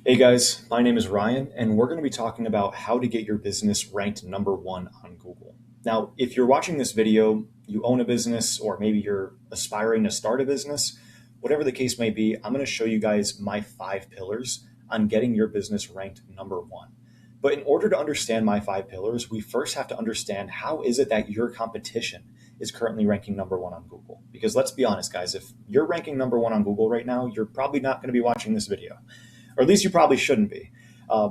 Hey guys, my name is Ryan, and we're going to be talking about how to get your business ranked number one on Google. Now, if you're watching this video, you own a business, or maybe you're aspiring to start a business, whatever the case may be, I'm going to show you guys my 5 pillars on getting your business ranked number one. But in order to understand my 5 pillars, we first have to understand how is it that your competition is currently ranking number one on Google. Because let's be honest, guys, if you're ranking number one on Google right now, you're probably not going to be watching this video, or at least you probably shouldn't be.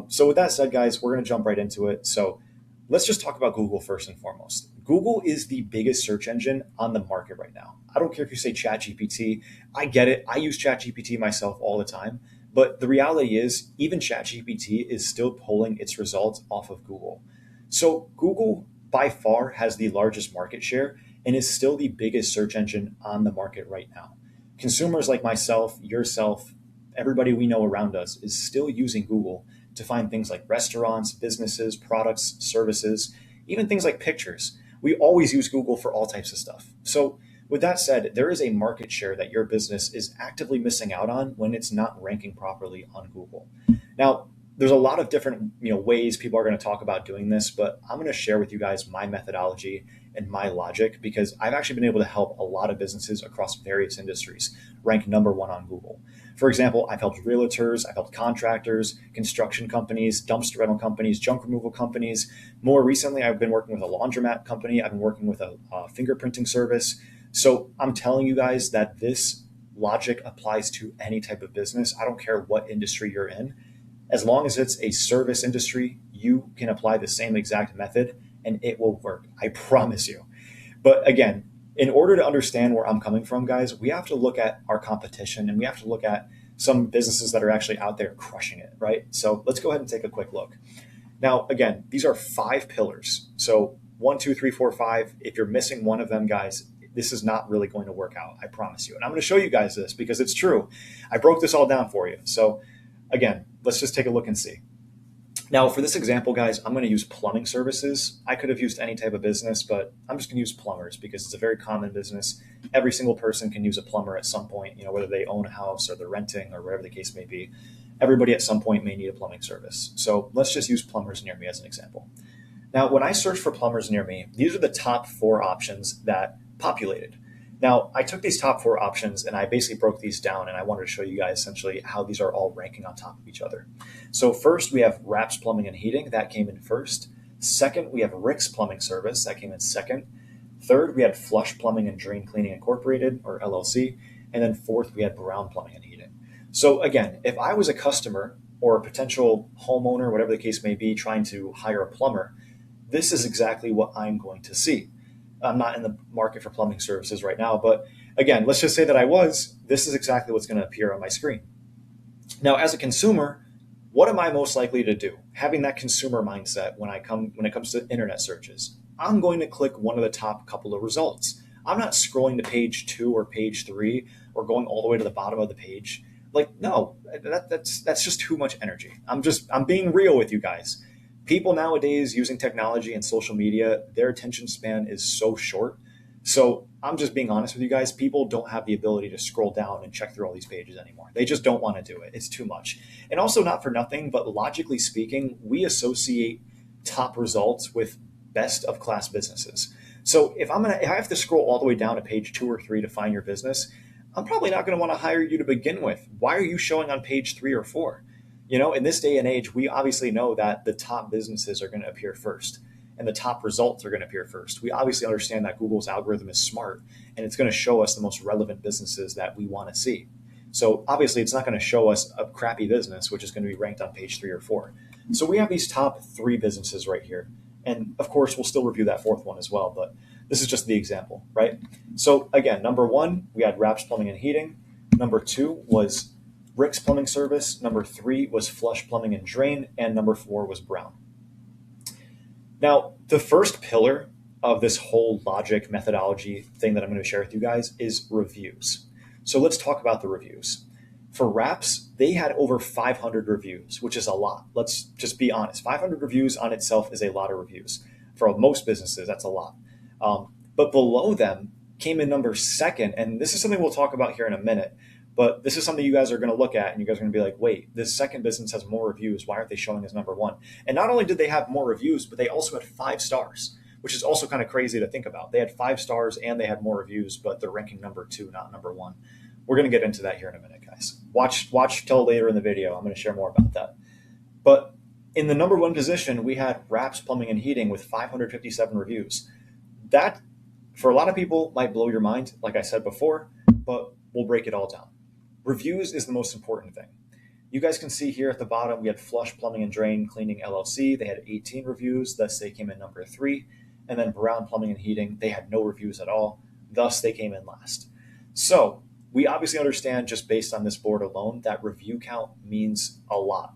So, with that said, guys, we're going to jump right into it. So, let's just talk about Google first and foremost. Google is the biggest search engine on the market right now. I don't care if you say ChatGPT. I get it. I use ChatGPT myself all the time. But the reality is, even ChatGPT is still pulling its results off of Google. So, Google by far has the largest market share and is still the biggest search engine on the market right now. Consumers like myself, yourself, everybody we know around us is still using Google to find things like restaurants, businesses, products, services, even things like pictures. We always use Google for all types of stuff. So, with that said, there is a market share that your business is actively missing out on when it's not ranking properly on Google. Now, there's a lot of different ways people are going to talk about doing this, but I'm going to share with you guys my methodology and my logic because I've actually been able to help a lot of businesses across various industries rank number one on Google. For example, I've helped realtors, I've helped contractors, construction companies, dumpster rental companies, junk removal companies. More recently, I've been working with a laundromat company. I've been working with a fingerprinting service. So I'm telling you guys that this logic applies to any type of business. I don't care what industry you're in. As long as it's a service industry, you can apply the same exact method and it will work. I promise you. But again, in order to understand where I'm coming from, guys, we have to look at our competition and we have to look at some businesses that are actually out there crushing it, right? So let's go ahead and take a quick look. Now, again, these are 5 pillars. So one, two, three, four, five. If you're missing one of them, guys, this is not really going to work out. I promise you. And I'm going to show you guys this because it's true. I broke this all down for you. So again, let's just take a look and see. Now, for this example, guys, I'm going to use plumbing services. I could have used any type of business, but I'm just going to use plumbers because it's a very common business. Every single person can use a plumber at some point, whether they own a house or they're renting or whatever the case may be. Everybody at some point may need a plumbing service. So let's just use plumbers near me as an example. Now, when I search for plumbers near me, these are the top 4 options that populated. Now, I took these top 4 options and I basically broke these down and I wanted to show you guys essentially how these are all ranking on top of each other. So first we have Raps Plumbing and Heating, that came in first. Second, we have Rick's Plumbing Service, that came in second. Third, we had Flush Plumbing and Drain Cleaning Incorporated, or LLC. And then fourth, we had Brown Plumbing and Heating. So again, if I was a customer or a potential homeowner, whatever the case may be, trying to hire a plumber, this is exactly what I'm going to see. I'm not in the market for plumbing services right now, but again, let's just say that I was. This is exactly what's going to appear on my screen. Now, as a consumer, what am I most likely to do? Having that consumer mindset when it comes to internet searches, I'm going to click one of the top couple of results. I'm not scrolling to page 2 or page 3 or going all the way to the bottom of the page. Like, no, that's just too much energy. I'm being real with you guys. People nowadays using technology and social media, their attention span is so short. So I'm just being honest with you guys. People don't have the ability to scroll down and check through all these pages anymore. They just don't want to do it. It's too much. And also, not for nothing, but logically speaking, we associate top results with best of class businesses. So if I have to scroll all the way down to page 2 or 3 to find your business, I'm probably not going to want to hire you to begin with. Why are you showing on page 3 or 4? In this day and age, we obviously know that the top businesses are going to appear first and the top results are going to appear first. We obviously understand that Google's algorithm is smart and it's going to show us the most relevant businesses that we want to see. So obviously, it's not going to show us a crappy business, which is going to be ranked on page 3 or 4. So we have these top 3 businesses right here. And of course, we'll still review that fourth one as well, but this is just the example, right? So again, number 1, we had Raps Plumbing and Heating. Number 2 was Rick's Plumbing Service. Number 3 was Flush Plumbing and Drain. And number 4 was Brown. Now, the first pillar of this whole logic methodology thing that I'm going to share with you guys is reviews. So let's talk about the reviews. For Raps, they had over 500 reviews, which is a lot. Let's just be honest. 500 reviews on itself is a lot of reviews. For most businesses, that's a lot. But below them came in number 2nd, and this is something we'll talk about here in a minute, But this is something you guys are going to look at and you guys are going to be like, wait, this second business has more reviews. Why aren't they showing as number one? And not only did they have more reviews, but they also had 5 stars, which is also kind of crazy to think about. They had 5 stars and they had more reviews, but they're ranking number two, not number one. We're going to get into that here in a minute, guys. Watch till later in the video. I'm going to share more about that. But in the number one position, we had Wraps Plumbing and Heating with 557 reviews. That, for a lot of people, might blow your mind, like I said before, but we'll break it all down. Reviews is the most important thing. You guys can see here at the bottom, we had Flush Plumbing and Drain Cleaning LLC. They had 18 reviews, thus they came in number 3. And then Brown Plumbing and Heating, they had no reviews at all, thus they came in last. So we obviously understand, just based on this board alone, that review count means a lot.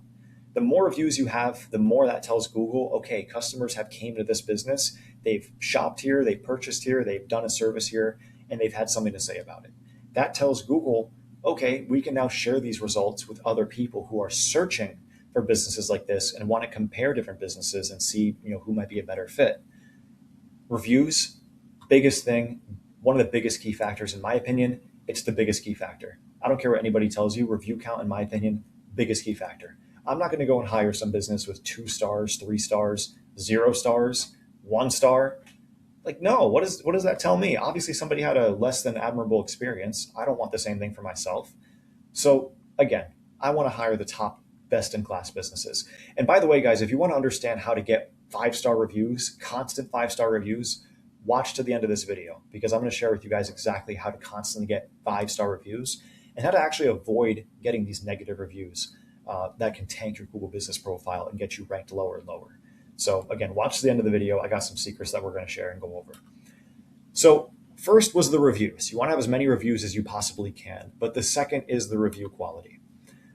The more reviews you have, the more that tells Google, okay, customers have came to this business, they've shopped here, they've purchased here, they've done a service here, and they've had something to say about it. That tells Google, okay, we can now share these results with other people who are searching for businesses like this and want to compare different businesses and see, who might be a better fit. Reviews, biggest thing, one of the biggest key factors, in my opinion. It's the biggest key factor. I don't care what anybody tells you. Review count, in my opinion, biggest key factor. I'm not going to go and hire some business with 2 stars, 3 stars, 0 stars, 1 star. Like, no, what does that tell me? Obviously, somebody had a less than admirable experience. I don't want the same thing for myself. So again, I want to hire the top best in class businesses. And by the way, guys, if you want to understand how to get 5-star reviews, constant 5-star reviews, watch to the end of this video, because I'm going to share with you guys exactly how to constantly get 5-star reviews and how to actually avoid getting these negative reviews that can tank your Google business profile and get you ranked lower and lower. So again, watch to the end of the video. I got some secrets that we're going to share and go over. So first was the reviews. You want to have as many reviews as you possibly can, but the second is the review quality.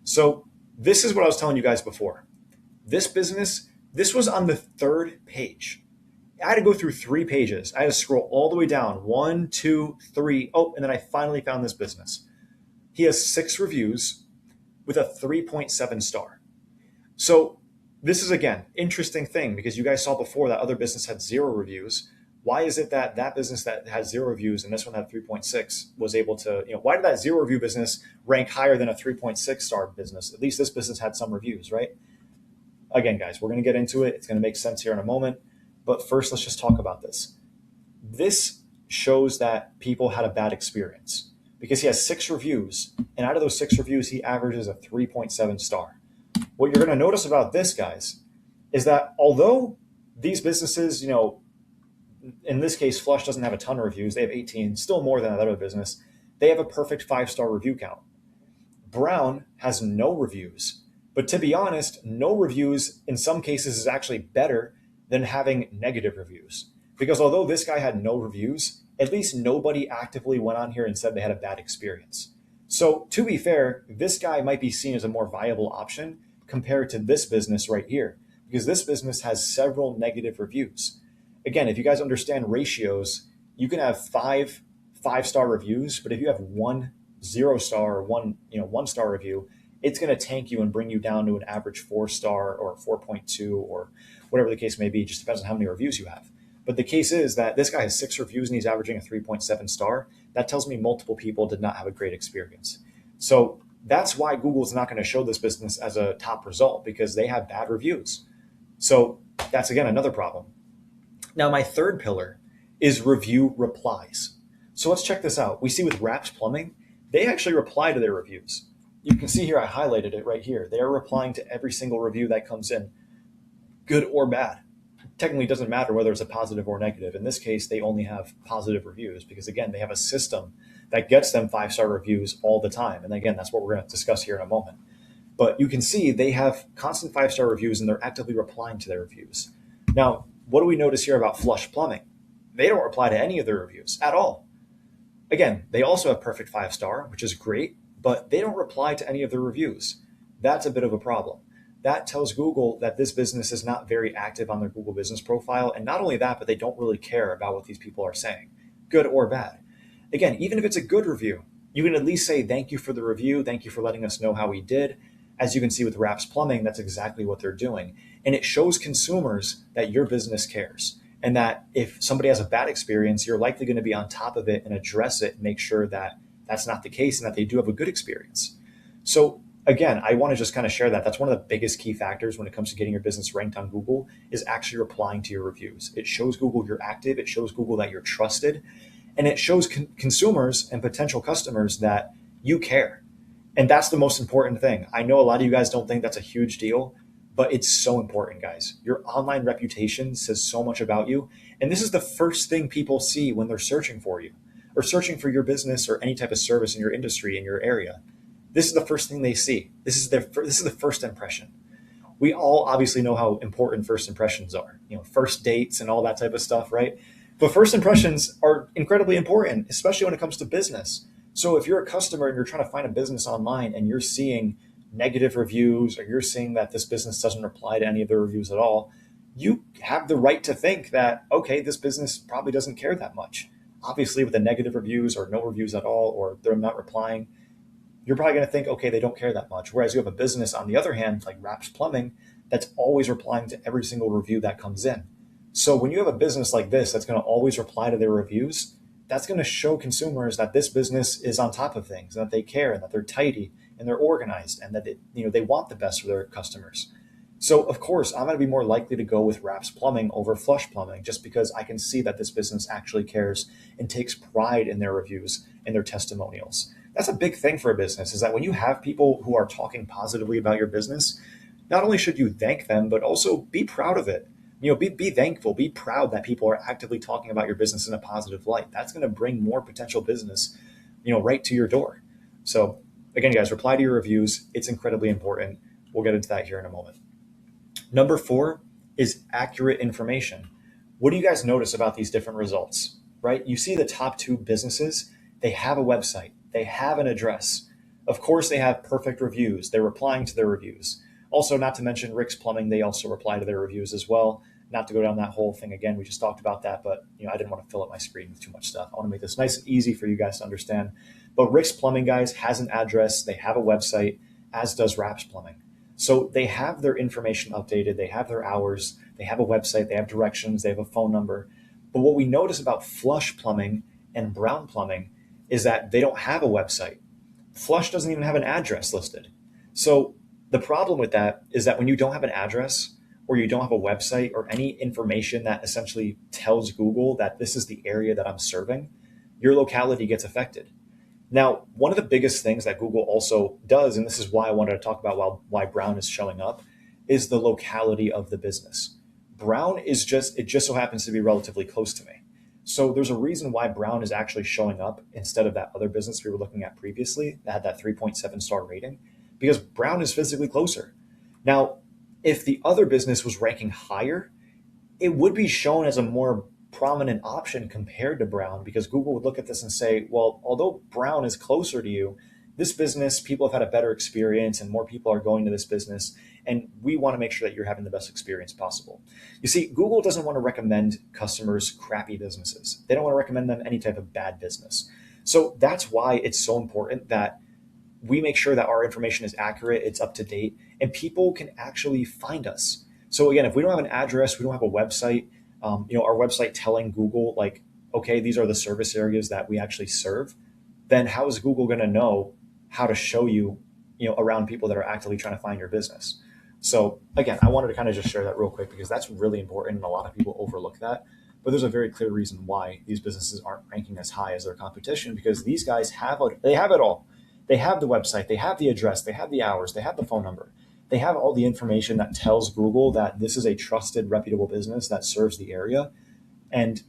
So this is what I was telling you guys before. This business, this was on the 3rd page. I had to go through 3 pages. I had to scroll all the way down, 1, 2, 3. Oh, and then I finally found this business. He has 6 reviews with a 3.7 star. So this is, again, interesting thing, because you guys saw before that other business had 0 reviews. Why is it that that business that has 0 reviews and this one had 3.6 was able to, why did that 0 review business rank higher than a 3.6 star business? At least this business had some reviews, right? Again, guys, we're going to get into it. It's going to make sense here in a moment. But first, let's just talk about this. This shows that people had a bad experience, because he has 6 reviews, and out of those 6 reviews, he averages a 3.7 star. What you're going to notice about this, guys, is that although these businesses, in this case, Flush doesn't have a ton of reviews. They have 18, still more than that other business. They have a perfect 5-star review count. Brown has no reviews. But to be honest, no reviews in some cases is actually better than having negative reviews. Because although this guy had no reviews, at least nobody actively went on here and said they had a bad experience. So to be fair, this guy might be seen as a more viable option compared to this business right here, because this business has several negative reviews. Again, if you guys understand ratios, you can have 5 5-star reviews, but if you have 1 0-star or 1 star review, it's going to tank you and bring you down to an average 4-star or 4.2 or whatever the case may be. It just depends on how many reviews you have. But the case is that this guy has 6 reviews and he's averaging a 3.7 star. That tells me multiple people did not have a great experience. So that's why Google's not going to show this business as a top result, because they have bad reviews. So that's, again, another problem. Now, my third pillar is review replies. So let's check this out. We see with Wraps Plumbing, they actually reply to their reviews. You can see here, I highlighted it right here. They are replying to every single review that comes in, good or bad. Technically, it doesn't matter whether it's a positive or negative. In this case, they only have positive reviews because, again, they have a system that gets them 5-star reviews all the time. And again, that's what we're going to discuss here in a moment. But you can see they have constant 5-star reviews and they're actively replying to their reviews. Now, what do we notice here about Flush Plumbing? They don't reply to any of their reviews at all. Again, they also have perfect 5-star, which is great, but they don't reply to any of their reviews. That's a bit of a problem. That tells Google that this business is not very active on their Google business profile. And not only that, but they don't really care about what these people are saying, good or bad. Again, even if it's a good review, you can at least say, thank you for the review. Thank you for letting us know how we did. As you can see with Wraps Plumbing, that's exactly what they're doing. And it shows consumers that your business cares, and that if somebody has a bad experience, you're likely going to be on top of it and address it and make sure that that's not the case and that they do have a good experience. So again, I want to just kind of share that. That's one of the biggest key factors when it comes to getting your business ranked on Google is actually replying to your reviews. It shows Google you're active. It shows Google that you're trusted. And it shows consumers and potential customers that you care. And that's the most important thing. I know a lot of you guys don't think that's a huge deal, but it's so important, guys. Your online reputation says so much about you. And this is the first thing people see when they're searching for you or searching for your business or any type of service in your industry, in your area. This is the first thing they see. This is the first impression. We all obviously know how important first impressions are, first dates and all that type of stuff, right? But first impressions are incredibly important, especially when it comes to business. So if you're a customer and you're trying to find a business online and you're seeing negative reviews or you're seeing that this business doesn't reply to any of the reviews at all, you have the right to think that, okay, this business probably doesn't care that much. Obviously, with the negative reviews or no reviews at all, or they're not replying, you're probably going to think, okay, they don't care that much. Whereas you have a business, on the other hand, like Wraps Plumbing, that's always replying to every single review that comes in. So when you have a business like this that's going to always reply to their reviews, that's going to show consumers that this business is on top of things, that they care, and that they're tidy and they're organized, and that they want the best for their customers. So of course, I'm going to be more likely to go with Wraps Plumbing over Flush Plumbing, just because I can see that this business actually cares and takes pride in their reviews and their testimonials. That's a big thing for a business, is that when you have people who are talking positively about your business, not only should you thank them, but also be proud of it. Be thankful, be proud that people are actively talking about your business in a positive light. That's going to bring more potential business, right to your door. So again, guys, reply to your reviews. It's incredibly important. We'll get into that here in a moment. Number 4 is accurate information. What do you guys notice about these different results, right? You see the top 2 businesses, they have a website, they have an address. Of course, they have perfect reviews. They're replying to their reviews. Also, not to mention Rick's Plumbing, they also reply to their reviews as well. Not to go down that whole thing again, we just talked about that, but I didn't want to fill up my screen with too much stuff. I want to make this nice and easy for you guys to understand. But Rick's Plumbing, guys, has an address, they have a website, as does Wraps Plumbing. So they have their information updated, they have their hours, they have a website, they have directions, they have a phone number. But what we notice about Flush Plumbing and Brown Plumbing is that they don't have a website. Flush doesn't even have an address listed. So the problem with that is that when you don't have an address or you don't have a website or any information that essentially tells Google that this is the area that I'm serving, your locality gets affected. Now, one of the biggest things that Google also does, and this is why I wanted to talk about why Brown is showing up, is the locality of the business. Brown it just so happens to be relatively close to me. So there's a reason why Brown is actually showing up instead of that other business we were looking at previously that had that 3.7 star rating, because Brown is physically closer. Now, if the other business was ranking higher, it would be shown as a more prominent option compared to Brown, because Google would look at this and say, well, although Brown is closer to you, this business, people have had a better experience and more people are going to this business, and we want to make sure that you're having the best experience possible. You see, Google doesn't want to recommend customers crappy businesses. They don't want to recommend them any type of bad business. So that's why it's so important that we make sure that our information is accurate, it's up to date, and people can actually find us. So again, if we don't have an address, we don't have a website, our website telling Google like, okay, these are the service areas that we actually serve, then how is Google going to know how to show you, around people that are actively trying to find your business? So again, I wanted to kind of just share that real quick because that's really important and a lot of people overlook that. But there's a very clear reason why these businesses aren't ranking as high as their competition, because these guys have it all. They have the website, they have the address, they have the hours, they have the phone number. They have all the information that tells Google that this is a trusted, reputable business that serves the area and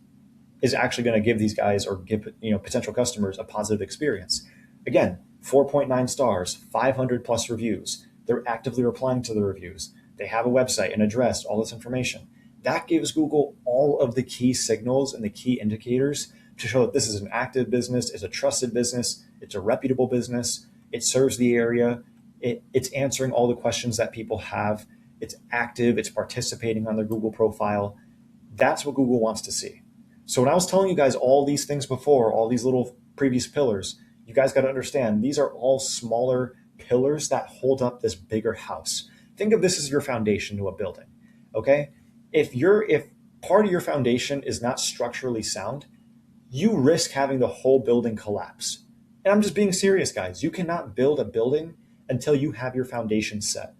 is actually going to give these guys or give potential customers a positive experience. Again, 4.9 stars, 500 plus reviews. They're actively replying to the reviews. They have a website, an address, all this information. That gives Google all of the key signals and the key indicators to show that this is an active business, it's a trusted business, it's a reputable business, it serves the area, it's answering all the questions that people have, it's active, it's participating on their Google profile. That's what Google wants to see. So when I was telling you guys all these things before, all these little previous pillars, you guys got to understand these are all smaller pillars that hold up this bigger house. Think of this as your foundation to a building, okay? If part of your foundation is not structurally sound, you risk having the whole building collapse. And I'm just being serious, guys. You cannot build a building until you have your foundation set.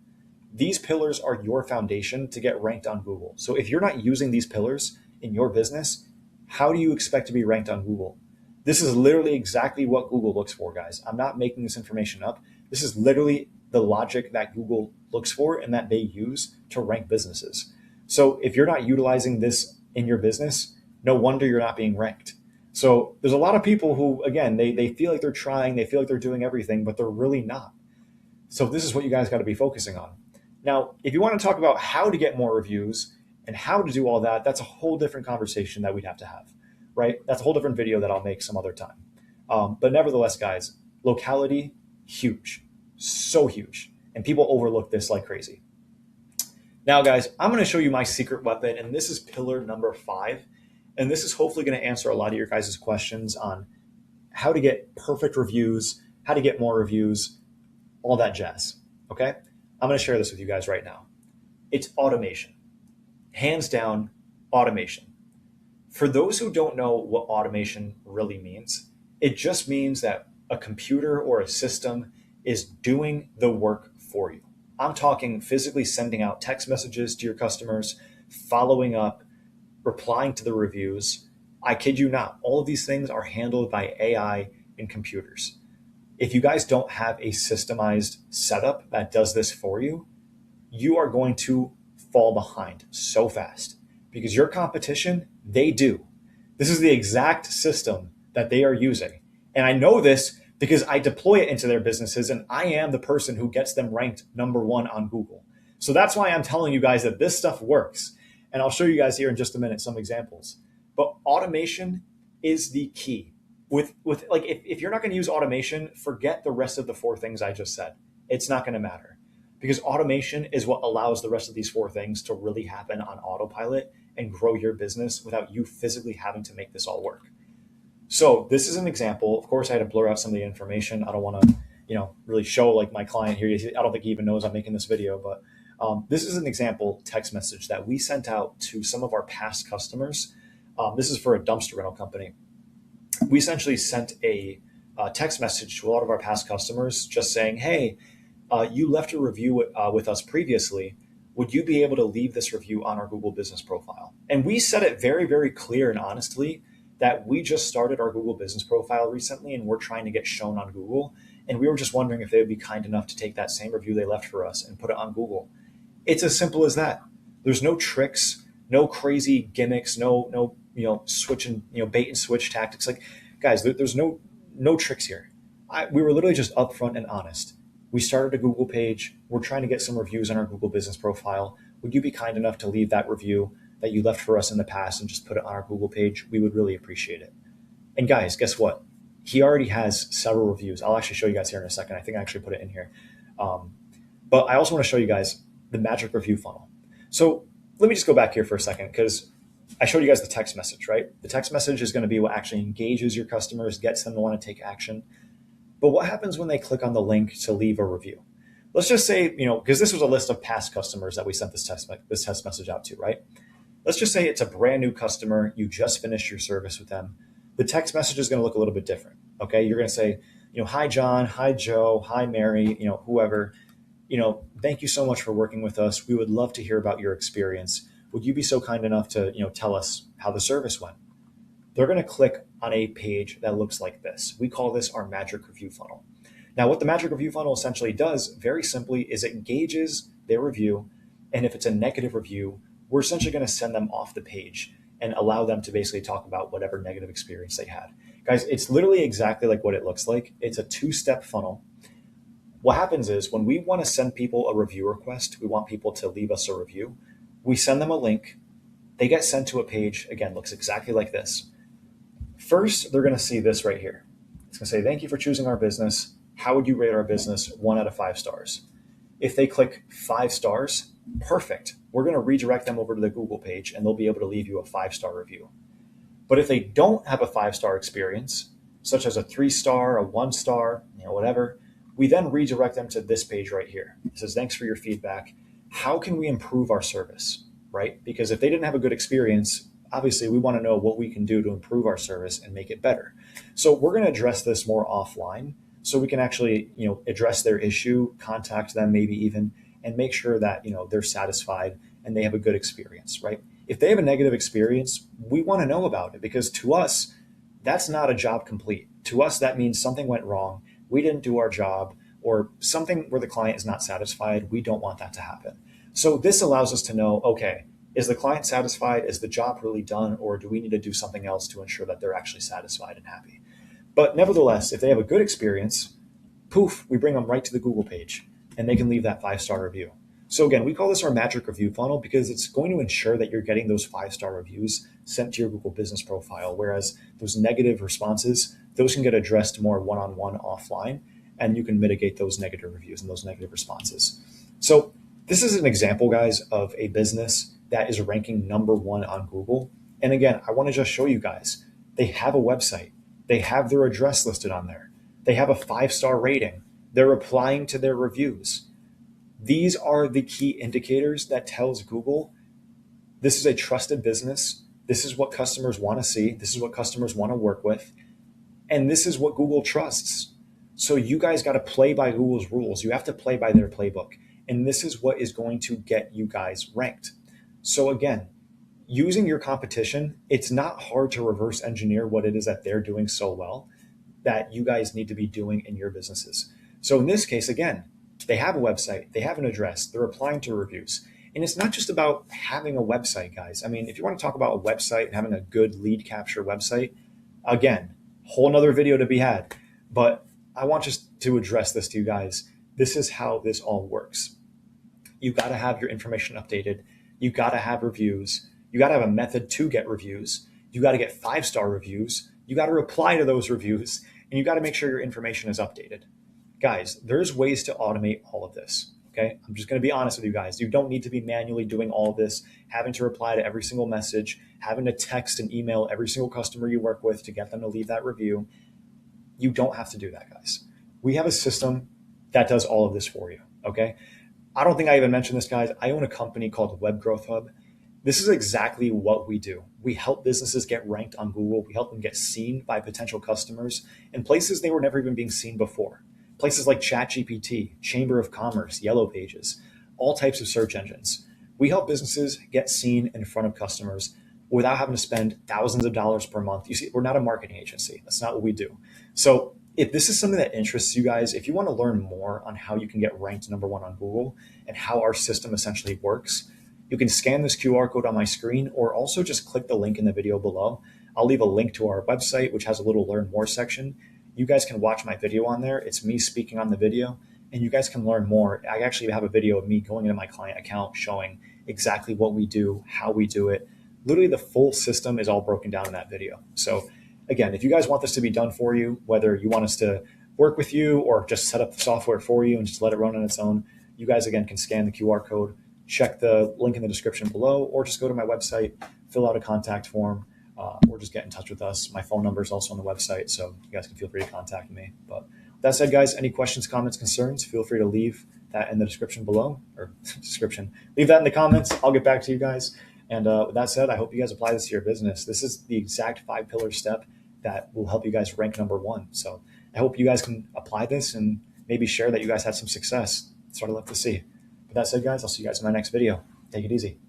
These pillars are your foundation to get ranked on Google. So if you're not using these pillars in your business, how do you expect to be ranked on Google? This is literally exactly what Google looks for, guys. I'm not making this information up. This is literally the logic that Google looks for and that they use to rank businesses. So if you're not utilizing this in your business, no wonder you're not being ranked. So there's a lot of people who, again, they feel like they're trying, they feel like they're doing everything, but they're really not. So this is what you guys got to be focusing on. Now, if you want to talk about how to get more reviews and how to do all that, that's a whole different conversation that we'd have to have, right? That's a whole different video that I'll make some other time. But nevertheless, guys, locality, huge, so huge. And people overlook this like crazy. Now, guys, I'm going to show you my secret weapon, and this is pillar number 5. And this is hopefully going to answer a lot of your guys' questions on how to get perfect reviews, how to get more reviews, all that jazz. Okay? I'm going to share this with you guys right now. It's automation. Hands down, automation. For those who don't know what automation really means, it just means that a computer or a system is doing the work for you. I'm talking physically sending out text messages to your customers, following up, replying to the reviews. I kid you not, all of these things are handled by AI and computers. If you guys don't have a systemized setup that does this for you, you are going to fall behind so fast because your competition, they do. This is the exact system that they are using. And I know this because I deploy it into their businesses and I am the person who gets them ranked number 1 on Google. So that's why I'm telling you guys that this stuff works. And I'll show you guys here in just a minute some examples. But automation is the key. With like if you're not going to use automation, forget the rest of the 4 things I just said. It's not going to matter because automation is what allows the rest of these 4 things to really happen on autopilot and grow your business without you physically having to make this all work. So this is an example. Of course, I had to blur out some of the information. I don't want to, really show like my client here. I don't think he even knows I'm making this video, but this is an example text message that we sent out to some of our past customers. This is for a dumpster rental company. We essentially sent a text message to a lot of our past customers just saying, hey, you left a review with us previously. Would you be able to leave this review on our Google business profile? And we said it very, very clear and honestly that we just started our Google business profile recently and we're trying to get shown on Google. And we were just wondering if they would be kind enough to take that same review they left for us and put it on Google. It's as simple as that. There's no tricks, no crazy gimmicks, no switch and bait and switch tactics. Like, guys, there's no tricks here. We were literally just upfront and honest. We started a Google page. We're trying to get some reviews on our Google business profile. Would you be kind enough to leave that review that you left for us in the past and just put it on our Google page? We would really appreciate it. And guys, guess what? He already has several reviews. I'll actually show you guys here in a second. I think I actually put it in here. But I also want to show you guys the magic review funnel. So let me just go back here for a second because I showed you guys the text message, right? The text message is going to be what actually engages your customers, gets them to want to take action. But what happens when they click on the link to leave a review? Let's just say, because this was a list of past customers that we sent this text message out to, right? Let's just say it's a brand new customer. You just finished your service with them. The text message is going to look a little bit different. Okay. You're going to say, hi, John, hi, Joe, hi, Mary, whoever, thank you so much for working with us. We would love to hear about your experience. Would you be so kind enough to, tell us how the service went? They're going to click on a page that looks like this. We call this our magic review funnel. Now, what the magic review funnel essentially does, very simply, is it gauges their review. And if it's a negative review, we're essentially going to send them off the page and allow them to basically talk about whatever negative experience they had. Guys, it's literally exactly like what it looks like. It's a 2-step funnel. What happens is when we want to send people a review request, we want people to leave us a review. We send them a link. They get sent to a page, again, looks exactly like this. First, they're going to see this right here. It's going to say, thank you for choosing our business. How would you rate our business? 1 out of 5 stars. If they click 5 stars, perfect. We're going to redirect them over to the Google page and they'll be able to leave you a 5-star review. But if they don't have a 5-star experience, such as a 3-star, a 1-star, whatever, we then redirect them to this page right here. It says, thanks for your feedback. How can we improve our service, right? Because if they didn't have a good experience, obviously we want to know what we can do to improve our service and make it better. So we're going to address this more offline so we can actually, address their issue, contact them maybe even, and make sure that, they're satisfied and they have a good experience, right? If they have a negative experience, we want to know about it because to us, that's not a job complete. To us, that means something went wrong. We didn't do our job or something where the client is not satisfied. We don't want that to happen. So this allows us to know, okay, is the client satisfied? Is the job really done? Or do we need to do something else to ensure that they're actually satisfied and happy? But nevertheless, if they have a good experience, poof, we bring them right to the Google page and they can leave that 5-star review. So again, we call this our magic review funnel because it's going to ensure that you're getting those 5-star reviews sent to your Google business profile. Whereas those negative responses, those can get addressed more one-on-one offline, and you can mitigate those negative reviews and those negative responses. So this is an example, guys, of a business that is ranking number 1 on Google. And again, I want to just show you guys, they have a website. They have their address listed on there. They have a 5-star rating. They're replying to their reviews. These are the key indicators that tells Google this is a trusted business. This is what customers want to see. This is what customers want to work with. And this is what Google trusts. So you guys got to play by Google's rules. You have to play by their playbook. And this is what is going to get you guys ranked. So again, using your competition, it's not hard to reverse engineer what it is that they're doing so well that you guys need to be doing in your businesses. So in this case, again, they have a website, they have an address, they're applying to reviews. And it's not just about having a website, guys. I mean, if you want to talk about a website and having a good lead capture website, again, whole nother video to be had. But I want just to address this to you guys. This is how this all works. You got to have your information updated. You got to have reviews. You got to have a method to get reviews. You got to get 5-star reviews. You got to reply to those reviews, and you got to make sure your information is updated. Guys, there's ways to automate all of this. Okay. I'm just going to be honest with you guys. You don't need to be manually doing all of this, having to reply to every single message, having to text and email every single customer you work with to get them to leave that review. You don't have to do that, guys. We have a system that does all of this for you. Okay. I don't think I even mentioned this, guys. I own a company called Web Growth Hub. This is exactly what we do. We help businesses get ranked on Google. We help them get seen by potential customers in places they were never even being seen before. Places like ChatGPT, Chamber of Commerce, Yellow Pages, all types of search engines. We help businesses get seen in front of customers without having to spend thousands of dollars per month. You see, we're not a marketing agency. That's not what we do. So if this is something that interests you guys, if you want to learn more on how you can get ranked number 1 on Google and how our system essentially works, you can scan this QR code on my screen or also just click the link in the video below. I'll leave a link to our website, which has a little learn more section. You guys can watch my video on there. It's me speaking on the video, and you guys can learn more. I actually have a video of me going into my client account showing exactly what we do, how we do it. Literally, the full system is all broken down in that video. So again, if you guys want this to be done for you, whether you want us to work with you or just set up the software for you and just let it run on its own, you guys, again, can scan the QR code, check the link in the description below, or just go to my website, fill out a contact form, or just get in touch with us. My phone number is also on the website, so you guys can feel free to contact me. But with that said, guys, any questions, comments, concerns, feel free to leave that in the description below, or leave that in the comments. I'll get back to you guys. And with that said, I hope you guys apply this to your business. This is the exact 5-pillar step that will help you guys rank number 1. So I hope you guys can apply this and maybe share that you guys had some success. That's what I'd love to see. With that said, guys, I'll see you guys in my next video. Take it easy.